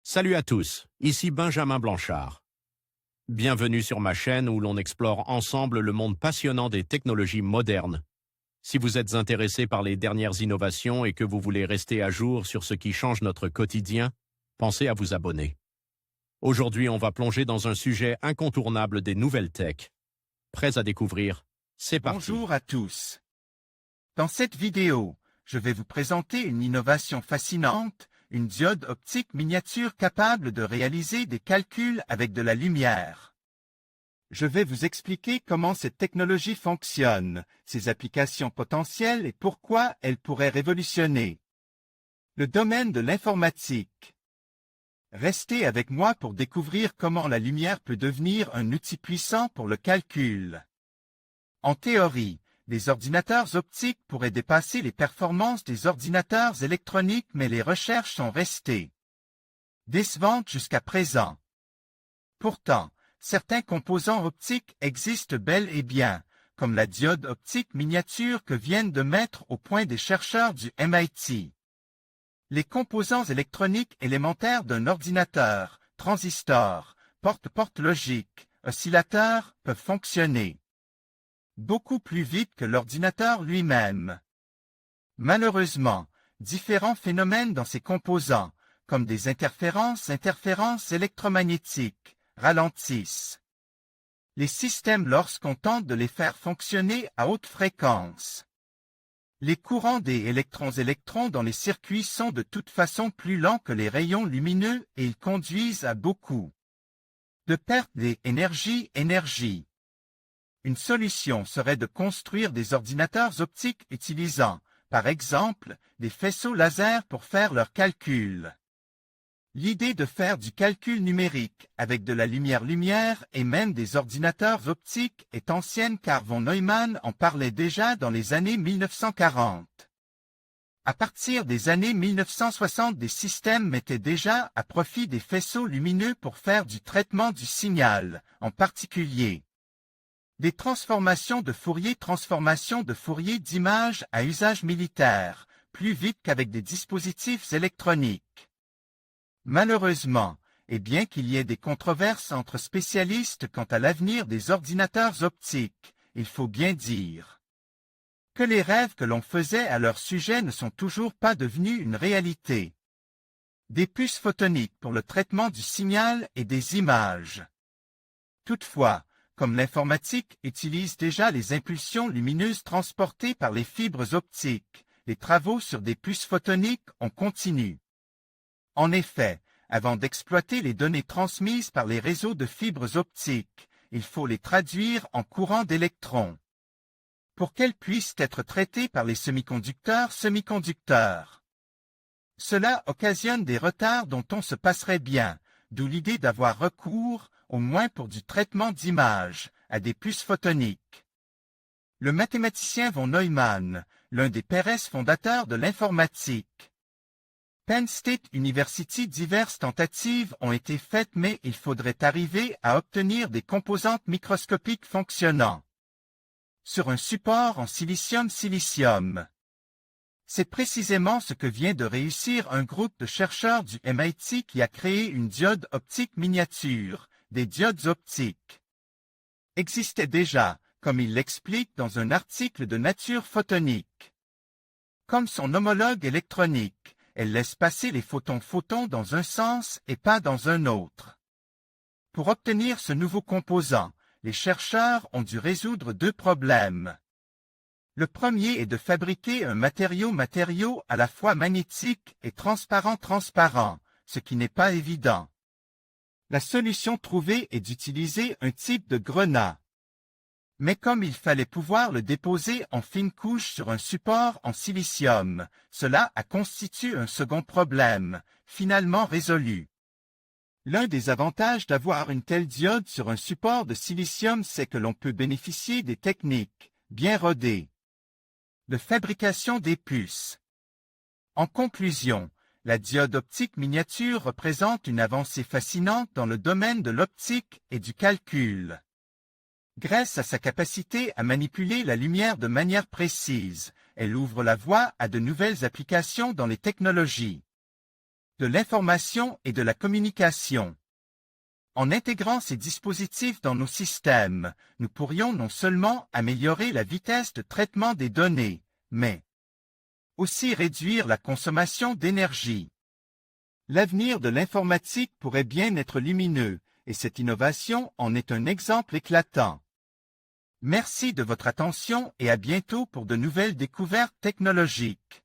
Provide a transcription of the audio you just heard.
Salut à tous, ici Benjamin Blanchard. Bienvenue sur ma chaîne où l'on explore ensemble le monde passionnant des technologies modernes. Si vous êtes intéressé par les dernières innovations et que vous voulez rester à jour sur ce qui change notre quotidien, pensez à vous abonner. Aujourd'hui, on va plonger dans un sujet incontournable des nouvelles tech. Prêts à découvrir? C'est parti. Bonjour à tous. Dans cette vidéo, je vais vous présenter une innovation fascinante, une diode optique miniature capable de réaliser des calculs avec de la lumière. Je vais vous expliquer comment cette technologie fonctionne, ses applications potentielles et pourquoi elle pourrait révolutionner le domaine de l'informatique. Restez avec moi pour découvrir comment la lumière peut devenir un outil puissant pour le calcul. En théorie, les ordinateurs optiques pourraient dépasser les performances des ordinateurs électroniques, mais les recherches sont restées décevantes jusqu'à présent. Pourtant, certains composants optiques existent bel et bien, comme la diode optique miniature que viennent de mettre au point des chercheurs du MIT. Les composants électroniques élémentaires d'un ordinateur, transistors, porte logique, oscillateurs, peuvent fonctionner beaucoup plus vite que l'ordinateur lui-même. Malheureusement, différents phénomènes dans ces composants, comme des interférences électromagnétiques, ralentissent les systèmes lorsqu'on tente de les faire fonctionner à haute fréquence. Les courants des électrons dans les circuits sont de toute façon plus lents que les rayons lumineux et ils conduisent à beaucoup de pertes d'énergie. Une solution serait de construire des ordinateurs optiques utilisant, par exemple, des faisceaux laser pour faire leurs calculs. L'idée de faire du calcul numérique avec de la lumière et même des ordinateurs optiques est ancienne car von Neumann en parlait déjà dans les années 1940. À partir des années 1960, des systèmes mettaient déjà à profit des faisceaux lumineux pour faire du traitement du signal, en particulier des transformations de Fourier d'images à usage militaire, plus vite qu'avec des dispositifs électroniques. Malheureusement, et bien qu'il y ait des controverses entre spécialistes quant à l'avenir des ordinateurs optiques, il faut bien dire que les rêves que l'on faisait à leur sujet ne sont toujours pas devenus une réalité. Des puces photoniques pour le traitement du signal et des images. Toutefois, comme l'informatique utilise déjà les impulsions lumineuses transportées par les fibres optiques, les travaux sur des puces photoniques ont continué. En effet, avant d'exploiter les données transmises par les réseaux de fibres optiques, il faut les traduire en courants d'électrons pour qu'elles puissent être traitées par les semi-conducteurs. Cela occasionne des retards dont on se passerait bien, d'où l'idée d'avoir recours, au moins pour du traitement d'images, à des puces photoniques. Le mathématicien von Neumann, l'un des pères fondateurs de l'informatique. Penn State University, diverses tentatives ont été faites mais il faudrait arriver à obtenir des composantes microscopiques fonctionnant sur un support en silicium. C'est précisément ce que vient de réussir un groupe de chercheurs du MIT qui a créé une diode optique miniature. Des diodes optiques existaient déjà, comme il l'explique dans un article de Nature photonique. Comme son homologue électronique, elle laisse passer les photons dans un sens et pas dans un autre. Pour obtenir ce nouveau composant, les chercheurs ont dû résoudre deux problèmes. Le premier est de fabriquer un matériau à la fois magnétique et transparent, ce qui n'est pas évident. La solution trouvée est d'utiliser un type de grenat. Mais comme il fallait pouvoir le déposer en fine couche sur un support en silicium, cela a constitué un second problème, finalement résolu. L'un des avantages d'avoir une telle diode sur un support de silicium, c'est que l'on peut bénéficier des techniques, bien rodées, de fabrication des puces. En conclusion, la diode optique miniature représente une avancée fascinante dans le domaine de l'optique et du calcul. Grâce à sa capacité à manipuler la lumière de manière précise, elle ouvre la voie à de nouvelles applications dans les technologies. de l'information et de la communication. En intégrant ces dispositifs dans nos systèmes, nous pourrions non seulement améliorer la vitesse de traitement des données, mais aussi réduire la consommation d'énergie. L'avenir de l'informatique pourrait bien être lumineux, et cette innovation en est un exemple éclatant. Merci de votre attention et à bientôt pour de nouvelles découvertes technologiques.